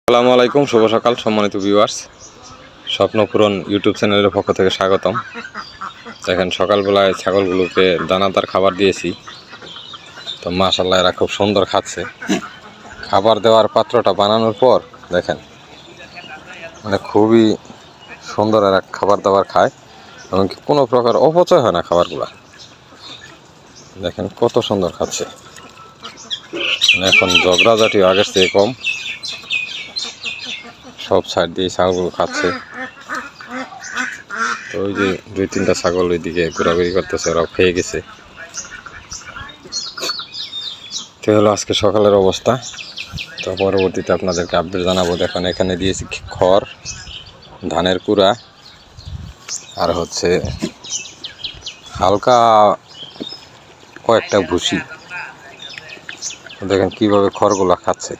আসসালামু আলাইকুম, শুভ সকাল সম্মানিত ভিউয়ার্স। স্বপ্নপূরণ ইউটিউব চ্যানেলের পক্ষ থেকে স্বাগতম। দেখেন সকালবেলায় ছাগলগুলোকে দানাদার খাবার দিয়েছি, তো মাশাআল্লাহ এরা খুব সুন্দর খাচ্ছে। খাবার দেওয়ার পাত্রটা বানানোর পর দেখেন মানে খুবই সুন্দর এরা খাবার দাবার খায় এবং কোনো প্রকার অপচয় হয় না খাবারগুলা। দেখেন কত সুন্দর খাচ্ছে। এখন ঝগড়াঝাটি আগের থেকে কম, সব সাইড দিয়ে ছাগলগুলো খাচ্ছে। তো ওই যে 2-3টা ছাগল ওইদিকে ঘোরাঘুরি করতেছে, ওরাও খেয়ে গেছে। তো হলো আজকে সকালের অবস্থা। তো পরবর্তীতে আপনাদেরকে আপডেট জানাবো। দেখেন এখানে দিয়েছি খড়, ধানের কুড়া আর হচ্ছে হালকা কয়েকটা ভুসি। দেখেন কিভাবে খড়গুলা খাচ্ছে।